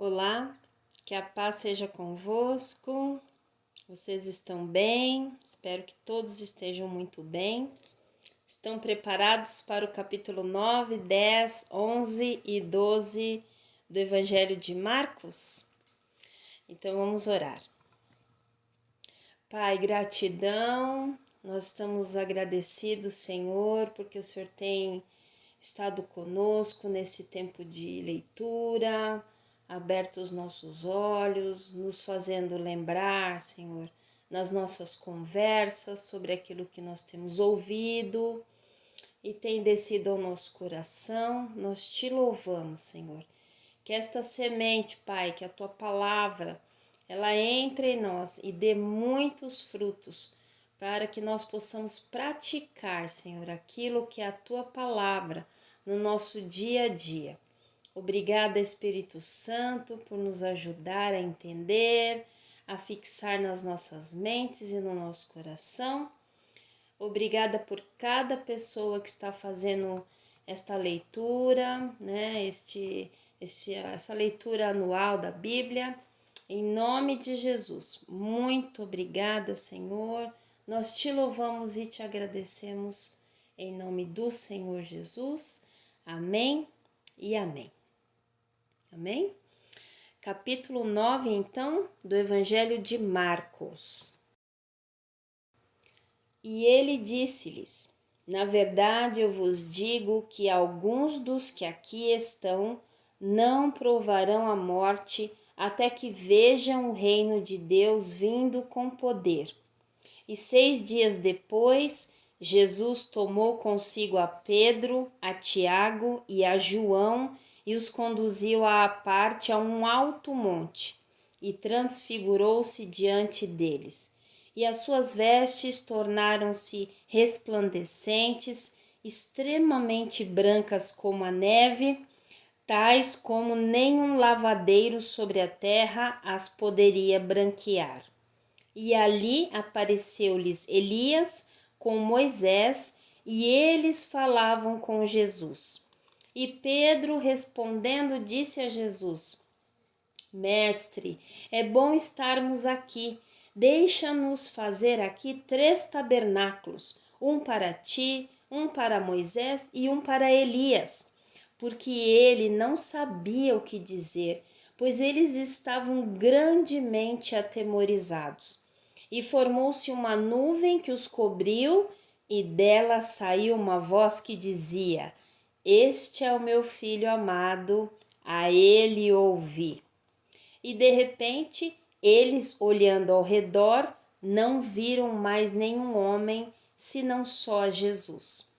Olá, que a paz seja convosco. Vocês estão bem? Espero que todos estejam muito bem. Estão preparados para o capítulo 9, 10, 11 e 12 do Evangelho de Marcos? Então vamos orar. Pai, gratidão. Nós estamos agradecidos, Senhor, porque o Senhor tem estado conosco nesse tempo de leitura, aberto os nossos olhos, nos fazendo lembrar, Senhor, nas nossas conversas sobre aquilo que nós temos ouvido e tem descido ao nosso coração. Nós te louvamos, Senhor. Que esta semente, Pai, que a tua palavra, ela entre em nós e dê muitos frutos para que nós possamos praticar, Senhor, aquilo que é a tua palavra no nosso dia a dia. Obrigada, Espírito Santo, por nos ajudar a entender, a fixar nas nossas mentes e no nosso coração. Obrigada por cada pessoa que está fazendo esta leitura, né? Essa leitura anual da Bíblia. Em nome de Jesus, muito obrigada, Senhor. Nós te louvamos e te agradecemos em nome do Senhor Jesus. Amém e amém. Amém? Capítulo 9, então, do Evangelho de Marcos. E ele disse-lhes: Na verdade eu vos digo que alguns dos que aqui estão não provarão a morte até que vejam o reino de Deus vindo com poder. E 6 dias depois, Jesus tomou consigo a Pedro, a Tiago e a João e os conduziu à parte a um alto monte e transfigurou-se diante deles. E as suas vestes tornaram-se resplandecentes, extremamente brancas como a neve, tais como nenhum lavadeiro sobre a terra as poderia branquear. E ali apareceu-lhes Elias com Moisés, e eles falavam com Jesus. E Pedro, respondendo, disse a Jesus: Mestre, é bom estarmos aqui. Deixa-nos fazer aqui 3 tabernáculos, um para ti, um para Moisés e um para Elias. Porque ele não sabia o que dizer, pois eles estavam grandemente atemorizados. E formou-se uma nuvem que os cobriu, e dela saiu uma voz que dizia: Este é o meu filho amado, a ele ouvi. E de repente, eles, olhando ao redor, não viram mais nenhum homem, senão só Jesus.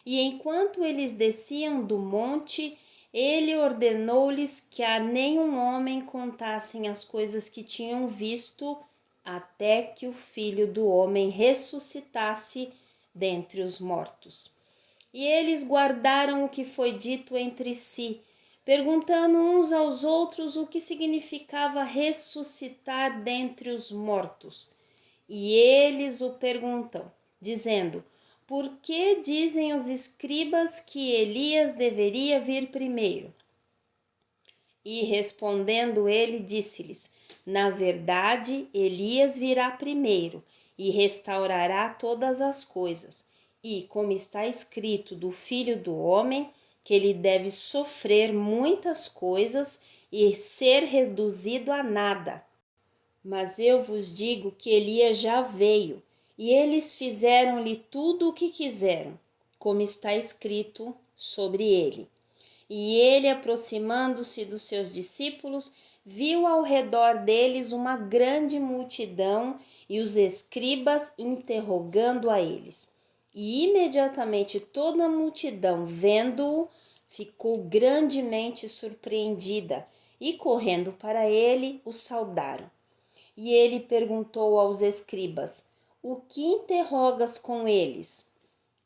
E enquanto eles desciam do monte, ele ordenou-lhes que a nenhum homem contassem as coisas que tinham visto, até que o Filho do Homem ressuscitasse dentre os mortos. E eles guardaram o que foi dito entre si, perguntando uns aos outros o que significava ressuscitar dentre os mortos. E eles o perguntam, dizendo: Por que dizem os escribas que Elias deveria vir primeiro? E respondendo ele, disse-lhes: Na verdade, Elias virá primeiro e restaurará todas as coisas. E, como está escrito do Filho do Homem, que ele deve sofrer muitas coisas e ser reduzido a nada. Mas eu vos digo que Elias já veio, e eles fizeram-lhe tudo o que quiseram, como está escrito sobre ele. E ele, aproximando-se dos seus discípulos, viu ao redor deles uma grande multidão e os escribas interrogando a eles. E imediatamente toda a multidão, vendo-o, ficou grandemente surpreendida e, correndo para ele, o saudaram. E ele perguntou aos escribas: O que interrogas com eles?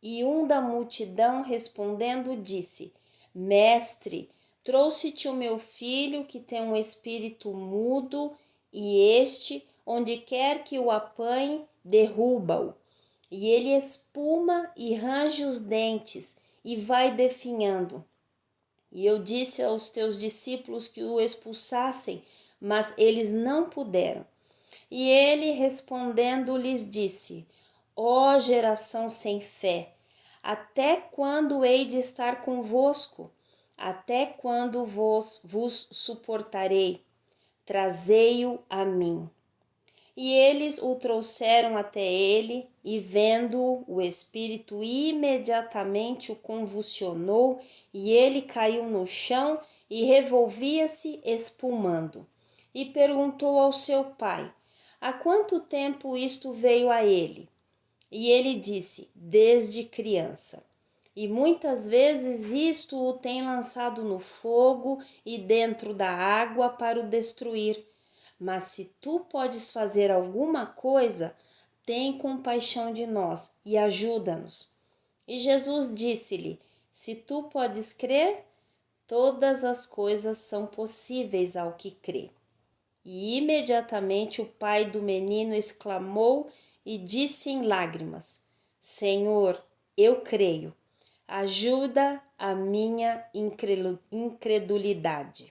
E um da multidão, respondendo, disse: Mestre, trouxe-te o meu filho que tem um espírito mudo, e este, onde quer que o apanhe, derruba-o. E ele espuma e range os dentes, e vai definhando. E eu disse aos teus discípulos que o expulsassem, mas eles não puderam. E ele respondendo lhes disse: Ó geração sem fé, até quando hei de estar convosco? Até quando vos suportarei? Trazei-o a mim. E eles o trouxeram até ele, e vendo-o, o espírito imediatamente o convulsionou, e ele caiu no chão e revolvia-se espumando. E perguntou ao seu pai: Há quanto tempo isto veio a ele? E ele disse: Desde criança. E muitas vezes isto o tem lançado no fogo e dentro da água para o destruir. Mas se tu podes fazer alguma coisa, tem compaixão de nós e ajuda-nos. E Jesus disse-lhe: Se tu podes crer, todas as coisas são possíveis ao que crê. E imediatamente o pai do menino exclamou e disse em lágrimas: Senhor, eu creio, ajuda a minha incredulidade.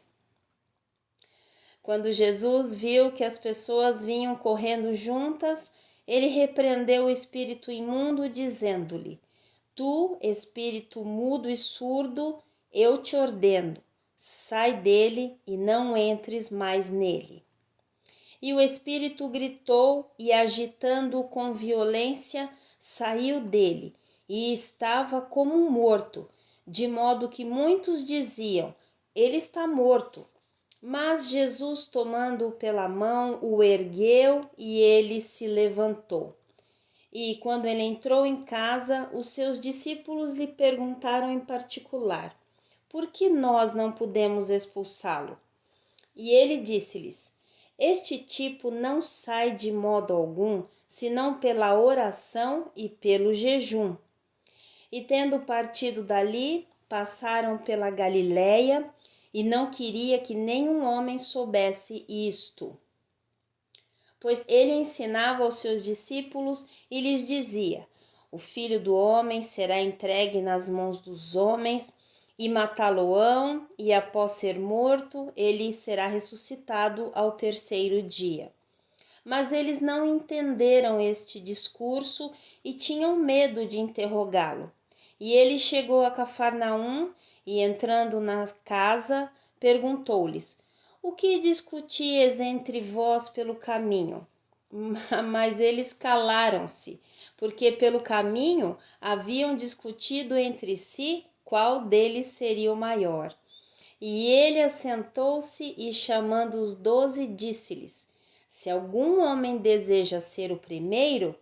Quando Jesus viu que as pessoas vinham correndo juntas, ele repreendeu o espírito imundo, dizendo-lhe: Tu, espírito mudo e surdo, eu te ordeno, sai dele e não entres mais nele. E o espírito gritou e, agitando-o com violência, saiu dele e estava como um morto, de modo que muitos diziam: Ele está morto. Mas Jesus, tomando-o pela mão, o ergueu e ele se levantou. E quando ele entrou em casa, os seus discípulos lhe perguntaram em particular: Por que nós não pudemos expulsá-lo? E ele disse-lhes: Este tipo não sai de modo algum, senão pela oração e pelo jejum. E tendo partido dali, passaram pela Galiléia, e não queria que nenhum homem soubesse isto. Pois ele ensinava aos seus discípulos e lhes dizia: O filho do homem será entregue nas mãos dos homens, e matá-lo-ão, e após ser morto, ele será ressuscitado ao terceiro dia. Mas eles não entenderam este discurso e tinham medo de interrogá-lo. E ele chegou a Cafarnaum e, entrando na casa, perguntou-lhes: O que discutíeis entre vós pelo caminho? Mas eles calaram-se, porque pelo caminho haviam discutido entre si qual deles seria o maior. E ele assentou-se e, chamando os 12, disse-lhes: Se algum homem deseja ser o primeiro,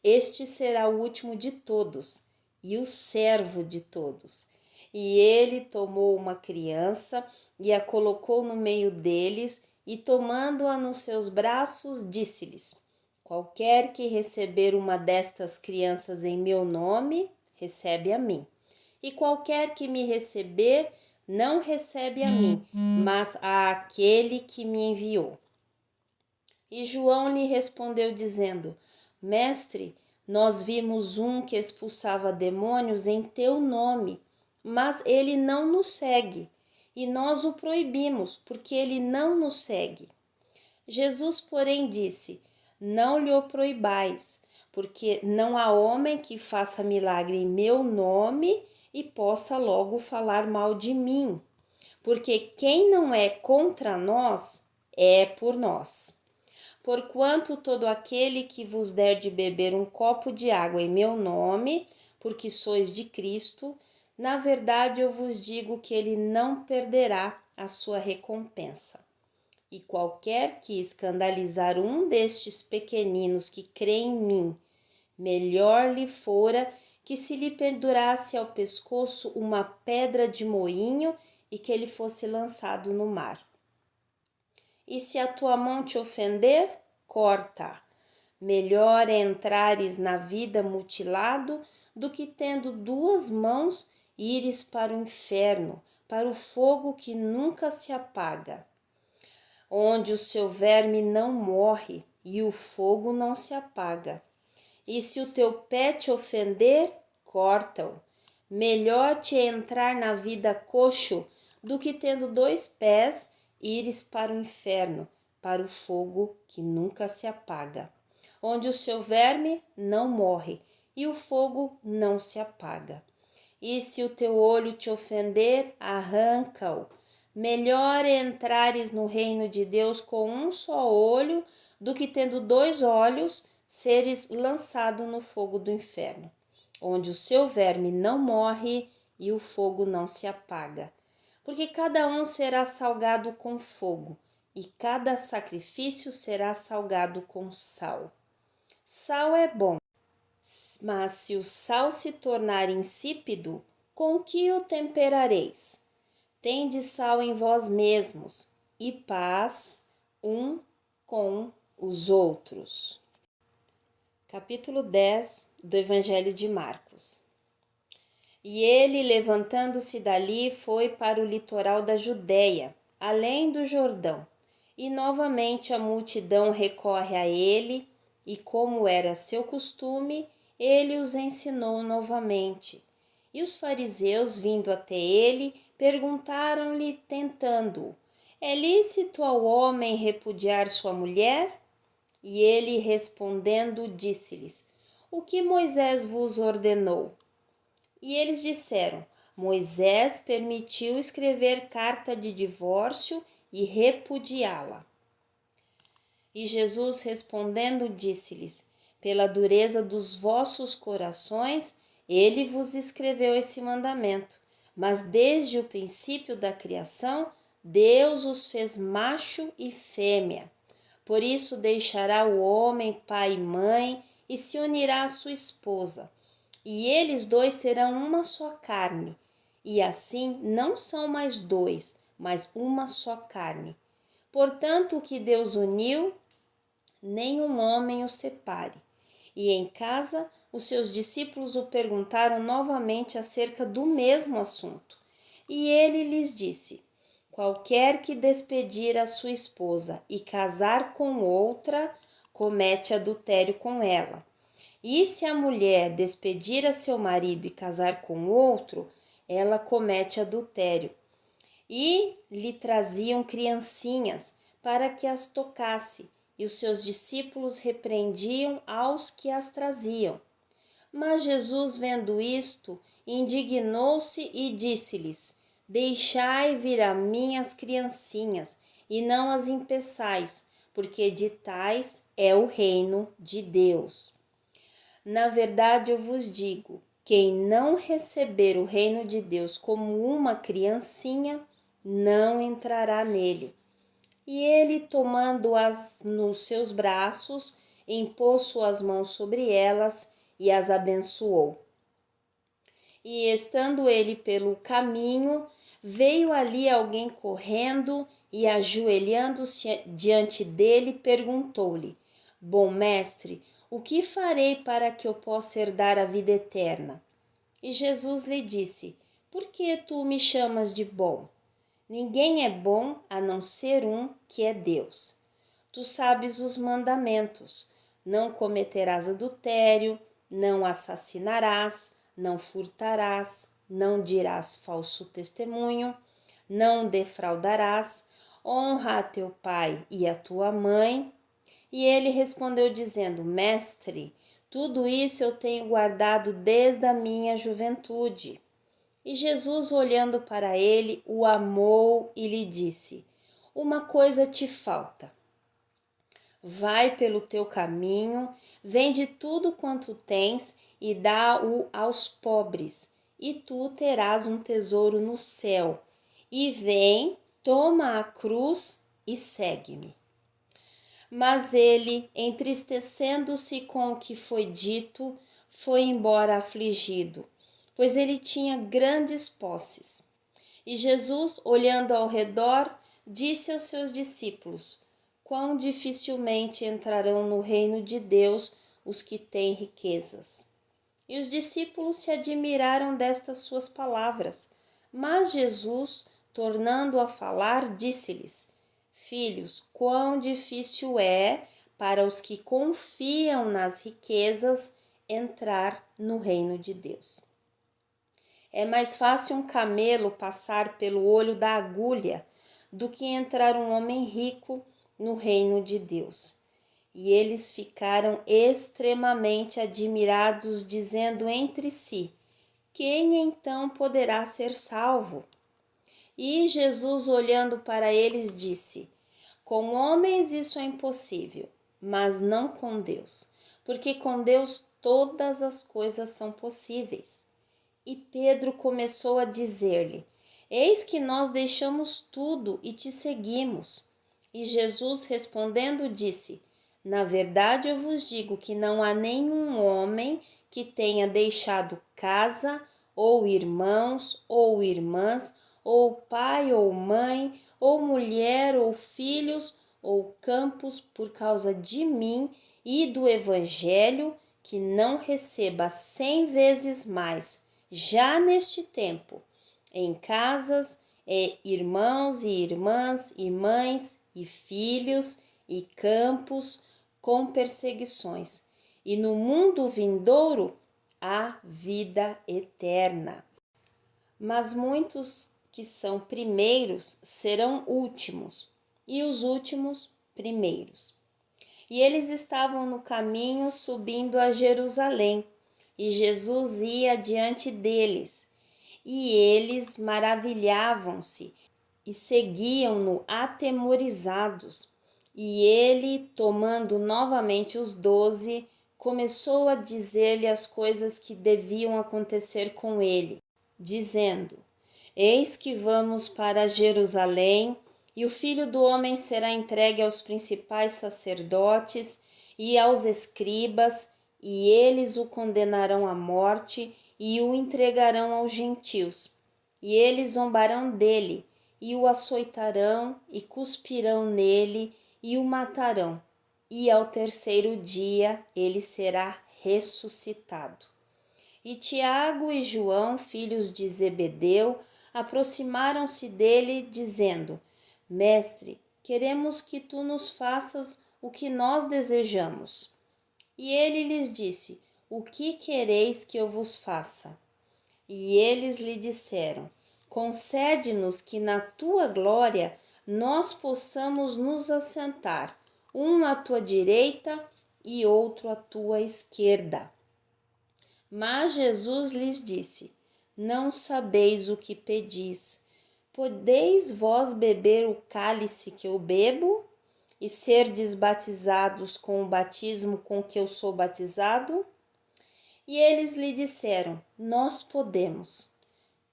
este será o último de todos e o servo de todos. E ele tomou uma criança e a colocou no meio deles, e tomando-a nos seus braços, disse-lhes: Qualquer que receber uma destas crianças em meu nome, recebe a mim. E qualquer que me receber, não recebe a mim, mas a aquele que me enviou. E João lhe respondeu, dizendo: Mestre, nós vimos um que expulsava demônios em teu nome, mas ele não nos segue, e nós o proibimos, porque ele não nos segue. Jesus, porém, disse: Não lhe o proibais, porque não há homem que faça milagre em meu nome e possa logo falar mal de mim, porque quem não é contra nós é por nós. Porquanto todo aquele que vos der de beber um copo de água em meu nome, porque sois de Cristo, na verdade eu vos digo que ele não perderá a sua recompensa. E qualquer que escandalizar um destes pequeninos que crê em mim, melhor lhe fora que se lhe pendurasse ao pescoço uma pedra de moinho e que ele fosse lançado no mar. E se a tua mão te ofender, corta. Melhor é entrares na vida mutilado do que, tendo duas mãos, ires para o inferno, para o fogo que nunca se apaga, onde o seu verme não morre e o fogo não se apaga. E se o teu pé te ofender, corta-o. Melhor te é entrar na vida coxo do que tendo 2 pés ires para o inferno, para o fogo que nunca se apaga, onde o seu verme não morre e o fogo não se apaga. E se o teu olho te ofender, arranca-o. Melhor é entrares no reino de Deus com um só olho do que tendo 2 olhos seres lançado no fogo do inferno, onde o seu verme não morre e o fogo não se apaga. Porque cada um será salgado com fogo, e cada sacrifício será salgado com sal. Sal é bom, mas se o sal se tornar insípido, com que o temperareis? Tende sal em vós mesmos, e paz um com os outros. Capítulo 10 do Evangelho de Marcos. E ele, levantando-se dali, foi para o litoral da Judéia, além do Jordão. E novamente a multidão recorre a ele, e como era seu costume, ele os ensinou novamente. E os fariseus, vindo até ele, perguntaram-lhe, tentando-o: é lícito ao homem repudiar sua mulher? E ele, respondendo, disse-lhes: o que Moisés vos ordenou? E eles disseram: Moisés permitiu escrever carta de divórcio e repudiá-la. E Jesus, respondendo, disse-lhes: pela dureza dos vossos corações, ele vos escreveu esse mandamento. Mas desde o princípio da criação, Deus os fez macho e fêmea. Por isso deixará o homem pai e mãe e se unirá à sua esposa, e eles dois serão uma só carne. E assim não são mais dois, mas uma só carne. Portanto, o que Deus uniu, nenhum homem o separe. E em casa, os seus discípulos o perguntaram novamente acerca do mesmo assunto. E ele lhes disse: qualquer que despedir a sua esposa e casar com outra, comete adultério com ela. E se a mulher despedir a seu marido e casar com outro, ela comete adultério. E lhe traziam criancinhas para que as tocasse, e os seus discípulos repreendiam aos que as traziam. Mas Jesus, vendo isto, indignou-se e disse-lhes: deixai vir a mim as criancinhas, e não as impeçais, porque de tais é o reino de Deus. Na verdade, eu vos digo: quem não receber o reino de Deus como uma criancinha, não entrará nele. E ele, tomando-as nos seus braços, impôs suas mãos sobre elas e as abençoou. E estando ele pelo caminho, veio ali alguém correndo e, ajoelhando-se diante dele, perguntou-lhe: bom mestre, o que farei para que eu possa herdar a vida eterna? E Jesus lhe disse: por que tu me chamas de bom? Ninguém é bom a não ser um, que é Deus. Tu sabes os mandamentos: não cometerás adultério, não assassinarás, não furtarás, não dirás falso testemunho, não defraudarás, honra a teu pai e a tua mãe. E ele respondeu dizendo: mestre, tudo isso eu tenho guardado desde a minha juventude. E Jesus, olhando para ele, o amou e lhe disse: uma coisa te falta. Vai pelo teu caminho, vende tudo quanto tens e dá-o aos pobres, e tu terás um tesouro no céu. E vem, toma a cruz e segue-me. Mas ele, entristecendo-se com o que foi dito, foi embora afligido, pois ele tinha grandes posses. E Jesus, olhando ao redor, disse aos seus discípulos: quão dificilmente entrarão no reino de Deus os que têm riquezas. E os discípulos se admiraram destas suas palavras. Mas Jesus, tornando a falar, disse-lhes: filhos, quão difícil é para os que confiam nas riquezas entrar no reino de Deus. É mais fácil um camelo passar pelo olho da agulha do que entrar um homem rico no reino de Deus. E eles ficaram extremamente admirados, dizendo entre si: quem então poderá ser salvo? E Jesus, olhando para eles, disse: com homens isso é impossível, mas não com Deus, porque com Deus todas as coisas são possíveis. E Pedro começou a dizer-lhe: eis que nós deixamos tudo e te seguimos. E Jesus respondendo disse: na verdade eu vos digo que não há nenhum homem que tenha deixado casa, ou irmãos, ou irmãs, ou pai ou mãe, ou mulher, ou filhos, ou campos, por causa de mim e do Evangelho, que não receba 100 vezes mais, já neste tempo, em casas, e irmãos e irmãs, e mães, e filhos, e campos, com perseguições, e no mundo vindouro a vida eterna. Mas muitos que são primeiros serão últimos, e os últimos primeiros. E eles estavam no caminho subindo a Jerusalém, e Jesus ia diante deles, e eles maravilhavam-se e seguiam-no atemorizados. E ele, tomando novamente os 12, começou a dizer-lhe as coisas que deviam acontecer com ele, dizendo: eis que vamos para Jerusalém, e o Filho do Homem será entregue aos principais sacerdotes e aos escribas, e eles o condenarão à morte e o entregarão aos gentios. E eles zombarão dele, e o açoitarão, e cuspirão nele, e o matarão. E ao terceiro dia ele será ressuscitado. E Tiago e João, filhos de Zebedeu, aproximaram-se dele, dizendo: mestre, queremos que tu nos faças o que nós desejamos. E ele lhes disse: o que quereis que eu vos faça? E eles lhe disseram: concede-nos que na tua glória nós possamos nos assentar, um à tua direita e outro à tua esquerda. Mas Jesus lhes disse: não sabeis o que pedis. Podeis vós beber o cálice que eu bebo e serdes batizados com o batismo com que eu sou batizado? E eles lhe disseram: nós podemos.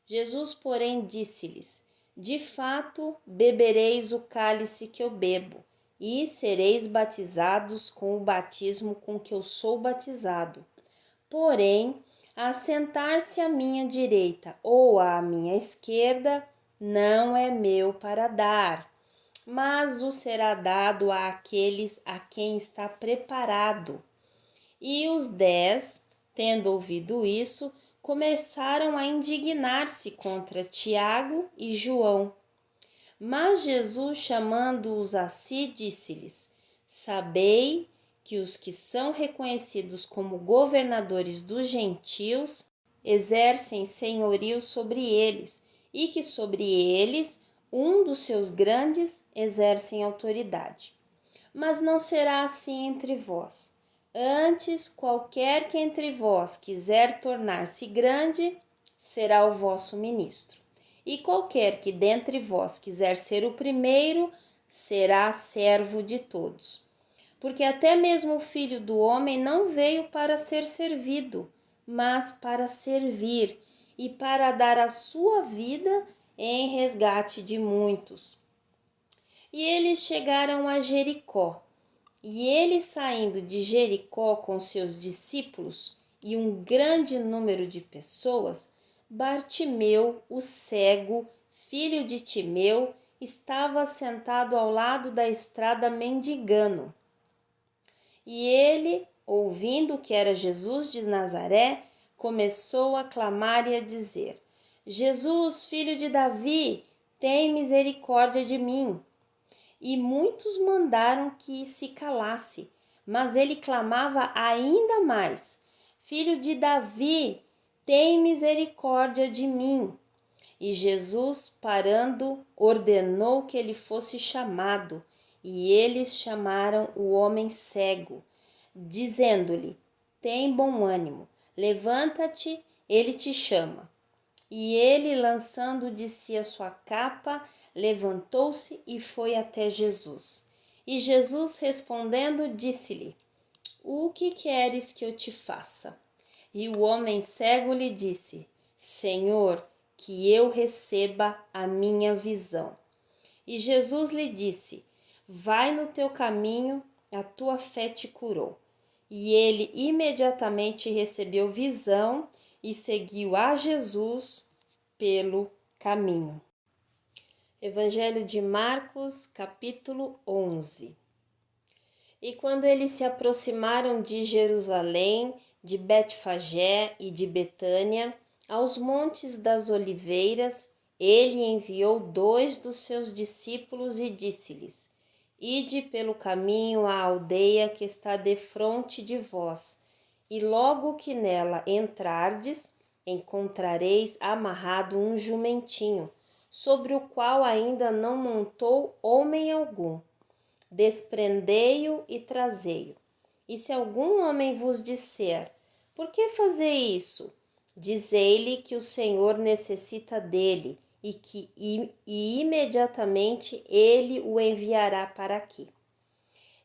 Jesus, porém, disse-lhes: de fato, bebereis o cálice que eu bebo, e sereis batizados com o batismo com que eu sou batizado. Porém, assentar-se à minha direita ou à minha esquerda não é meu para dar, mas o será dado àqueles a quem está preparado. E os 10, tendo ouvido isso, começaram a indignar-se contra Tiago e João. Mas Jesus, chamando-os a si, disse-lhes: sabei que os que são reconhecidos como governadores dos gentios exercem senhorio sobre eles, e que sobre eles um dos seus grandes exercem autoridade. Mas não será assim entre vós. Antes, qualquer que entre vós quiser tornar-se grande, será o vosso ministro. E qualquer que dentre vós quiser ser o primeiro, será servo de todos. Porque até mesmo o Filho do Homem não veio para ser servido, mas para servir e para dar a sua vida em resgate de muitos. E eles chegaram a Jericó. E ele, saindo de Jericó com seus discípulos e um grande número de pessoas, Bartimeu, o cego, filho de Timeu, estava sentado ao lado da estrada mendigando. E ele, ouvindo que era Jesus de Nazaré, começou a clamar e a dizer: Jesus, filho de Davi, tem misericórdia de mim. E muitos mandaram que se calasse, mas ele clamava ainda mais: Filho de Davi, tem misericórdia de mim. E Jesus, parando, ordenou que ele fosse chamado, e eles chamaram o homem cego, dizendo-lhe: tem bom ânimo, levanta-te, ele te chama. E ele, lançando de si a sua capa, levantou-se e foi até Jesus. E Jesus, respondendo, disse-lhe: o que queres que eu te faça? E o homem cego lhe disse: Senhor, que eu receba a minha visão. E Jesus lhe disse: vai no teu caminho, a tua fé te curou. E ele imediatamente recebeu visão e seguiu a Jesus pelo caminho. Evangelho de Marcos, capítulo 11. E quando eles se aproximaram de Jerusalém, de Betfagé e de Betânia, aos montes das Oliveiras, ele enviou 2 dos seus discípulos e disse-lhes: ide pelo caminho à aldeia que está defronte de vós, e logo que nela entrardes, encontrareis amarrado um jumentinho, sobre o qual ainda não montou homem algum. Desprendei-o e trazei-o. E se algum homem vos disser: por que fazer isso? Dizei-lhe que o Senhor necessita dele e imediatamente ele o enviará para aqui.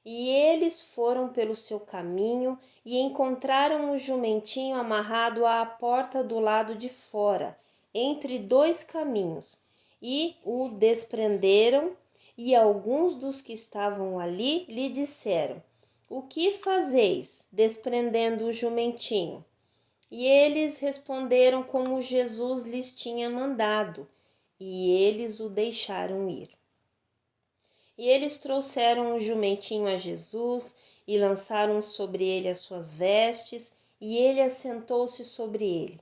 E eles foram pelo seu caminho e encontraram o jumentinho amarrado à porta do lado de fora, entre 2 caminhos, e o desprenderam. E alguns dos que estavam ali lhe disseram: o que fazeis, desprendendo o jumentinho? E eles responderam como Jesus lhes tinha mandado, e eles o deixaram ir. E eles trouxeram o jumentinho a Jesus e lançaram sobre ele as suas vestes, e ele assentou-se sobre ele.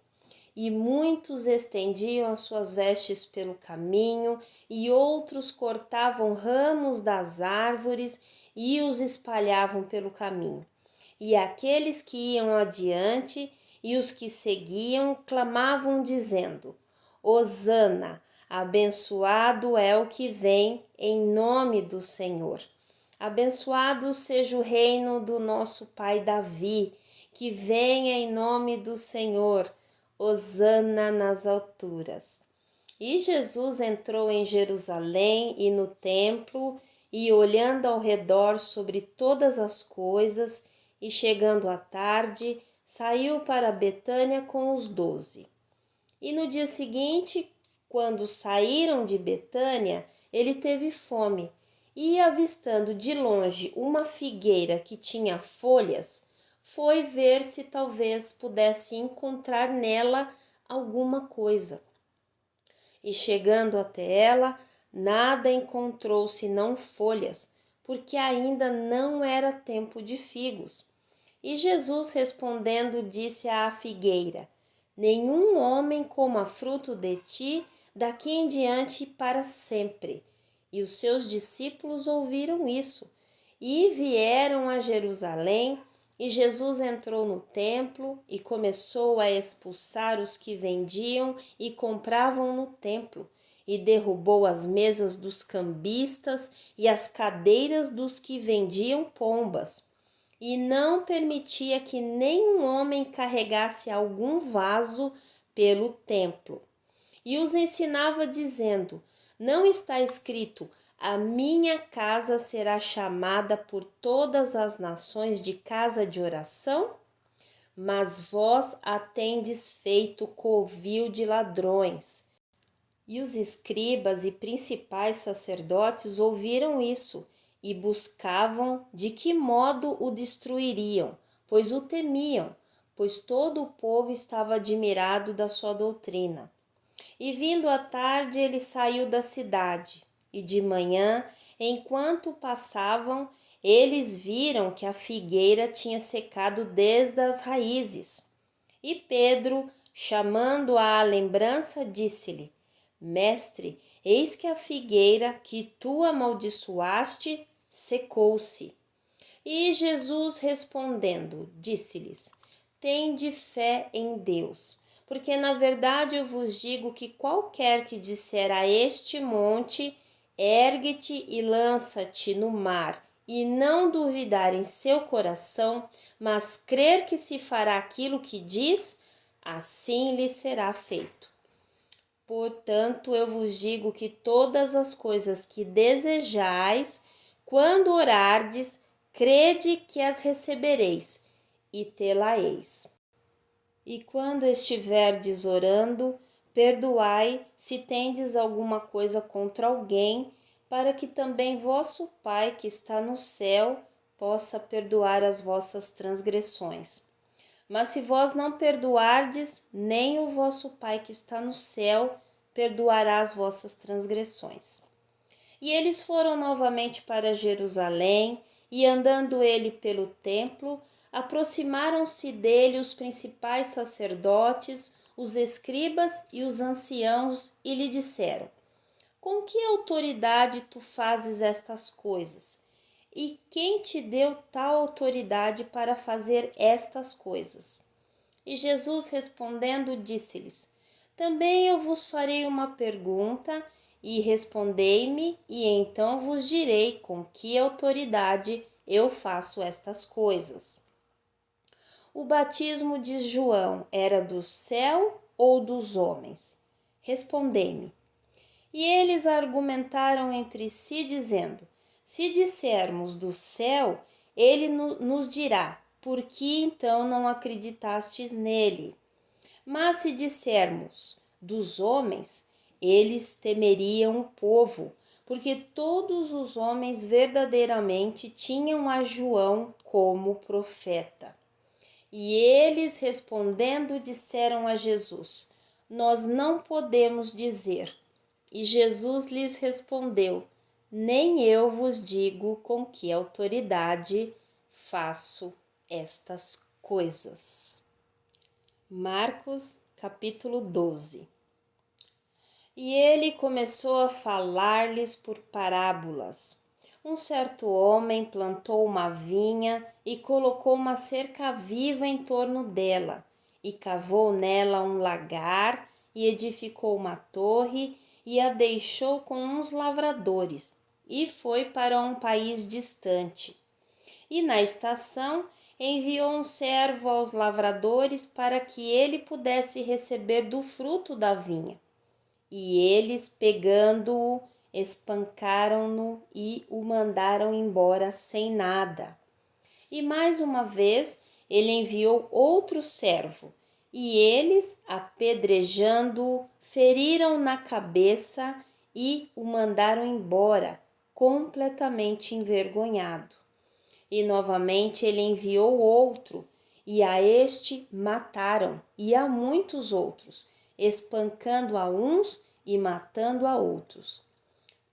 E muitos estendiam as suas vestes pelo caminho, e outros cortavam ramos das árvores e os espalhavam pelo caminho. E aqueles que iam adiante e os que seguiam clamavam, dizendo: Hosana, abençoado é o que vem em nome do Senhor. Abençoado seja o reino do nosso pai Davi, que venha em nome do Senhor. Hosana nas alturas. E Jesus entrou em Jerusalém e no templo, e olhando ao redor sobre todas as coisas, e chegando à tarde, saiu para Betânia com os 12. E no dia seguinte, quando saíram de Betânia, ele teve fome, e avistando de longe uma figueira que tinha folhas, foi ver se talvez pudesse encontrar nela alguma coisa. E chegando até ela, nada encontrou senão folhas, porque ainda não era tempo de figos. E Jesus respondendo disse à figueira: nenhum homem coma fruto de ti daqui em diante para sempre. E os seus discípulos ouviram isso e vieram a Jerusalém. E Jesus entrou no templo e começou a expulsar os que vendiam e compravam no templo, e derrubou as mesas dos cambistas e as cadeiras dos que vendiam pombas, e não permitia que nenhum homem carregasse algum vaso pelo templo. E os ensinava dizendo: não está escrito: a minha casa será chamada por todas as nações de casa de oração? Mas vós a tendes feito covil de ladrões. E os escribas e principais sacerdotes ouviram isso e buscavam de que modo o destruiriam, pois o temiam, pois todo o povo estava admirado da sua doutrina. E vindo à tarde, ele saiu da cidade, e de manhã, enquanto passavam, eles viram que a figueira tinha secado desde as raízes. E Pedro, chamando-a à lembrança, disse-lhe: Mestre, eis que a figueira que tu amaldiçoaste secou-se. E Jesus respondendo, disse-lhes: Tende fé em Deus. Porque na verdade eu vos digo que qualquer que disser a este monte, ergue-te e lança-te no mar, e não duvidar em seu coração, mas crer que se fará aquilo que diz, assim lhe será feito. Portanto, eu vos digo que todas as coisas que desejais, quando orardes, crede que as recebereis, e tê-la-eis. E quando estiverdes orando, perdoai se tendes alguma coisa contra alguém, para que também vosso Pai que está no céu possa perdoar as vossas transgressões. Mas se vós não perdoardes, nem o vosso Pai que está no céu perdoará as vossas transgressões. E eles foram novamente para Jerusalém, e andando ele pelo templo, aproximaram-se dele os principais sacerdotes, os escribas e os anciãos, e lhe disseram: Com que autoridade tu fazes estas coisas? E quem te deu tal autoridade para fazer estas coisas? E Jesus respondendo disse-lhes: Também eu vos farei uma pergunta, e respondei-me, e então vos direi com que autoridade eu faço estas coisas. O batismo de João era do céu ou dos homens? Respondei-me. E eles argumentaram entre si, dizendo: Se dissermos do céu, ele nos dirá: Por que então não acreditastes nele? Mas se dissermos dos homens, eles temeriam o povo, porque todos os homens verdadeiramente tinham a João como profeta. E eles respondendo disseram a Jesus: Nós não podemos dizer. E Jesus lhes respondeu: Nem eu vos digo com que autoridade faço estas coisas. Marcos, capítulo 12. E ele começou a falar-lhes por parábolas. Um certo homem plantou uma vinha e colocou uma cerca viva em torno dela, e cavou nela um lagar, e edificou uma torre, e a deixou com uns lavradores, e foi para um país distante. E na estação enviou um servo aos lavradores para que ele pudesse receber do fruto da vinha. E eles, pegando-o, espancaram-no e o mandaram embora sem nada. E mais uma vez ele enviou outro servo, e eles, apedrejando-o, feriram na cabeça e o mandaram embora, completamente envergonhado. E novamente ele enviou outro, e a este mataram, e a muitos outros, espancando a uns e matando a outros.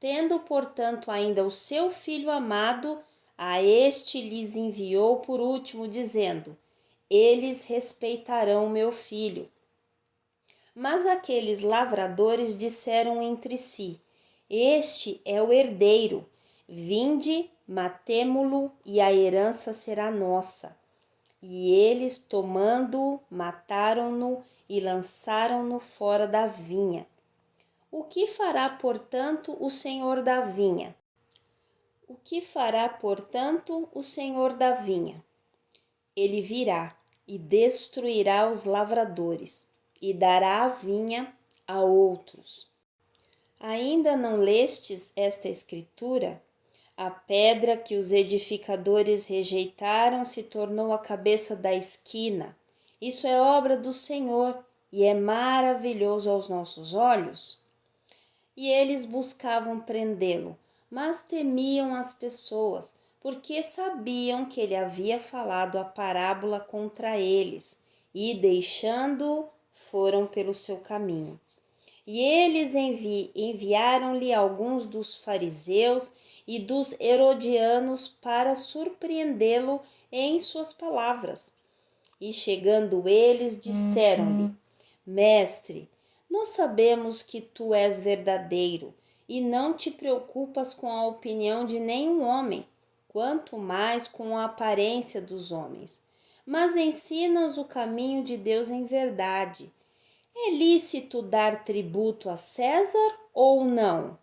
Tendo, portanto, ainda o seu filho amado, a este lhes enviou por último, dizendo: Eles respeitarão meu filho. Mas aqueles lavradores disseram entre si: Este é o herdeiro. Vinde, matemo-lo, e a herança será nossa. E eles, tomando-o, mataram-no e lançaram-no fora da vinha. O que fará, portanto, o senhor da vinha? O que fará, portanto, o senhor da vinha? Ele virá e destruirá os lavradores e dará a vinha a outros. Ainda não lestes esta escritura? A pedra que os edificadores rejeitaram se tornou a cabeça da esquina. Isso é obra do Senhor e é maravilhoso aos nossos olhos. E eles buscavam prendê-lo, mas temiam as pessoas, porque sabiam que ele havia falado a parábola contra eles, e deixando-o, foram pelo seu caminho. E eles enviaram-lhe alguns dos fariseus e dos herodianos para surpreendê-lo em suas palavras. E chegando eles, disseram-lhe: Mestre, nós sabemos que tu és verdadeiro e não te preocupas com a opinião de nenhum homem, quanto mais com a aparência dos homens, mas ensinas o caminho de Deus em verdade. É lícito dar tributo a César ou não?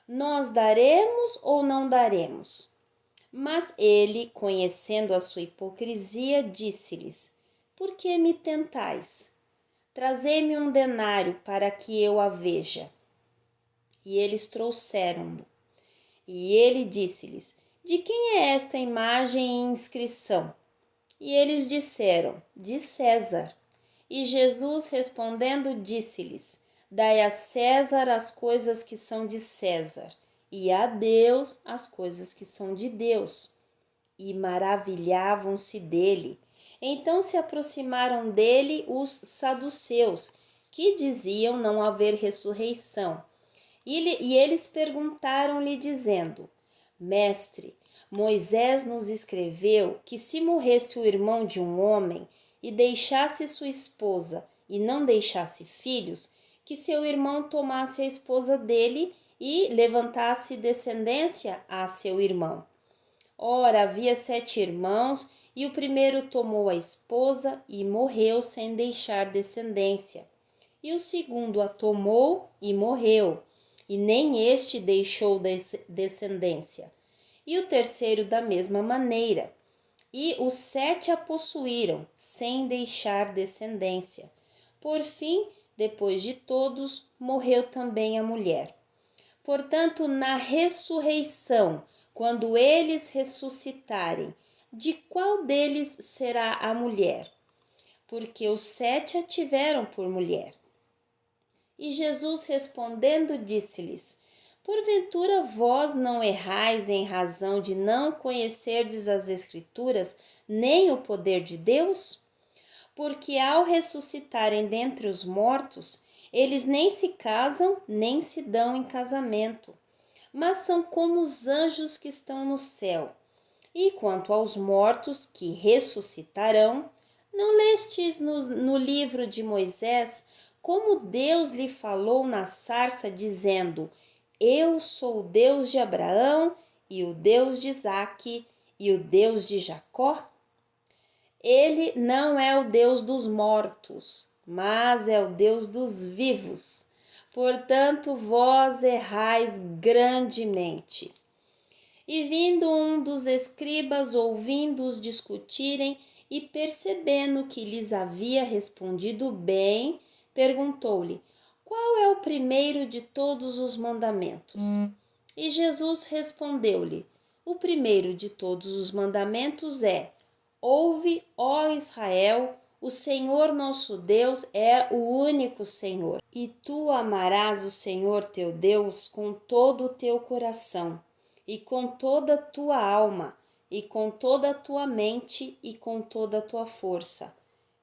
Nós daremos ou não daremos? Mas ele, conhecendo a sua hipocrisia, disse-lhes: Por que me tentais? Trazei-me um denário para que eu a veja. E eles trouxeram-no. E ele disse-lhes: De quem é esta imagem e inscrição? E eles disseram: De César. E Jesus respondendo disse-lhes: Dai a César as coisas que são de César, e a Deus as coisas que são de Deus. E maravilhavam-se dele. Então se aproximaram dele os saduceus, que diziam não haver ressurreição. E eles perguntaram-lhe, dizendo: Mestre, Moisés nos escreveu que se morresse o irmão de um homem e deixasse sua esposa e não deixasse filhos, que seu irmão tomasse a esposa dele e levantasse descendência a seu irmão. Ora, havia 7 irmãos, e o primeiro tomou a esposa e morreu sem deixar descendência. E o segundo a tomou e morreu, e nem este deixou descendência. E o terceiro da mesma maneira. E os 7 a possuíram, sem deixar descendência. Por fim, depois de todos, morreu também a mulher. Portanto, na ressurreição, quando eles ressuscitarem, de qual deles será a mulher? Porque os 7 a tiveram por mulher. E Jesus respondendo disse-lhes: Porventura vós não errais em razão de não conhecerdes as Escrituras, nem o poder de Deus? Porque ao ressuscitarem dentre os mortos, eles nem se casam, nem se dão em casamento, mas são como os anjos que estão no céu. E quanto aos mortos que ressuscitarão, não lestes no livro de Moisés como Deus lhe falou na sarça, dizendo: Eu sou o Deus de Abraão, e o Deus de Isaque, e o Deus de Jacó? Ele não é o Deus dos mortos, mas é o Deus dos vivos. Portanto, vós errais grandemente. E vindo um dos escribas, ouvindo-os discutirem e percebendo que lhes havia respondido bem, perguntou-lhe: Qual é o primeiro de todos os mandamentos? E Jesus respondeu-lhe: O primeiro de todos os mandamentos é: Ouve, ó Israel, o Senhor nosso Deus é o único Senhor. E tu amarás o Senhor teu Deus com todo o teu coração, e com toda a tua alma, e com toda a tua mente, e com toda a tua força.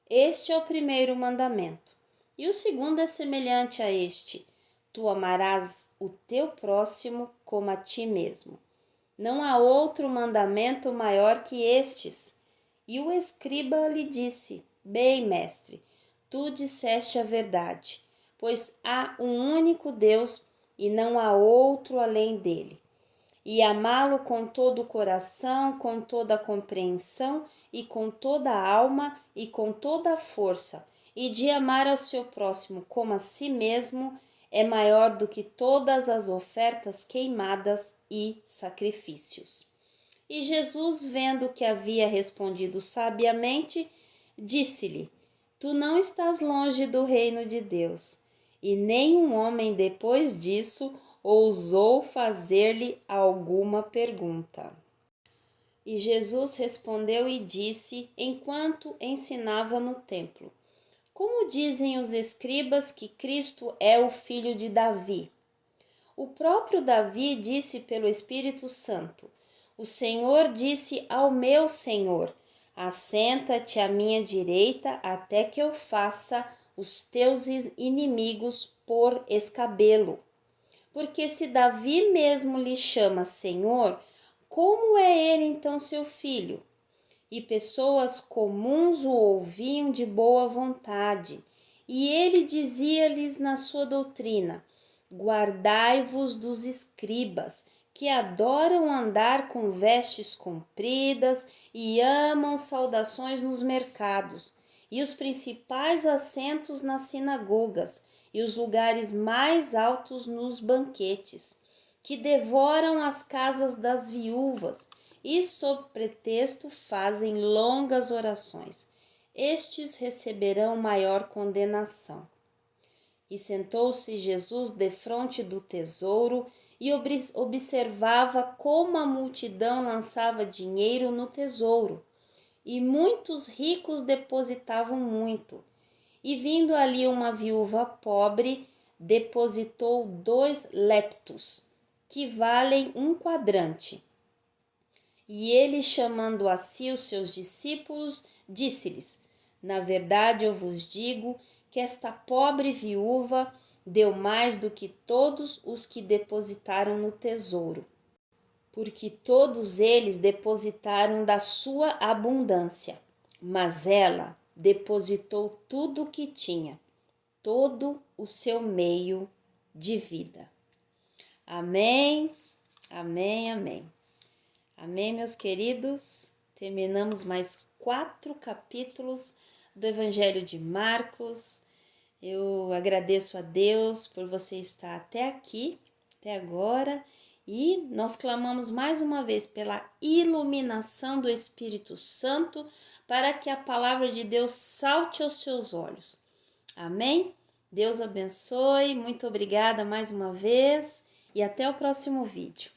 Este é o primeiro mandamento. E o segundo é semelhante a este: Tu amarás o teu próximo como a ti mesmo. Não há outro mandamento maior que estes. E o escriba lhe disse: Bem, mestre, tu disseste a verdade, pois há um único Deus e não há outro além dele. E amá-lo com todo o coração, com toda a compreensão e com toda a alma e com toda a força, e de amar ao seu próximo como a si mesmo, é maior do que todas as ofertas queimadas e sacrifícios. E Jesus, vendo que havia respondido sabiamente, disse-lhe: Tu não estás longe do reino de Deus. E nenhum homem depois disso ousou fazer-lhe alguma pergunta. E Jesus respondeu e disse, enquanto ensinava no templo: Como dizem os escribas que Cristo é o filho de Davi? O próprio Davi disse pelo Espírito Santo: O Senhor disse ao meu Senhor: Assenta-te à minha direita até que eu faça os teus inimigos por escabelo. Porque se Davi mesmo lhe chama Senhor, como é ele então seu filho? E pessoas comuns o ouviam de boa vontade, e ele dizia-lhes na sua doutrina: Guardai-vos dos escribas, que adoram andar com vestes compridas e amam saudações nos mercados, e os principais assentos nas sinagogas e os lugares mais altos nos banquetes, que devoram as casas das viúvas e, sob pretexto, fazem longas orações. Estes receberão maior condenação. E sentou-se Jesus defronte do tesouro e observava como a multidão lançava dinheiro no tesouro. E muitos ricos depositavam muito. E vindo ali uma viúva pobre, depositou 2 leptos, que valem 1 quadrante. E ele, chamando a si os seus discípulos, disse-lhes: Na verdade eu vos digo que esta pobre viúva deu mais do que todos os que depositaram no tesouro, porque todos eles depositaram da sua abundância, mas ela depositou tudo o que tinha, todo o seu meio de vida. Amém, amém, amém. Amém, meus queridos? Terminamos mais 4 capítulos do Evangelho de Marcos. Eu agradeço a Deus por você estar até aqui, até agora, e nós clamamos mais uma vez pela iluminação do Espírito Santo para que a palavra de Deus salte aos seus olhos. Amém? Deus abençoe, muito obrigada mais uma vez e até o próximo vídeo.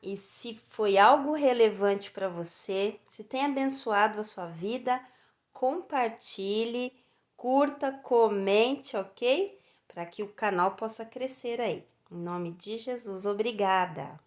E se foi algo relevante para você, se tem abençoado a sua vida, compartilhe, curta, comente, ok? Para que o canal possa crescer aí. Em nome de Jesus, obrigada!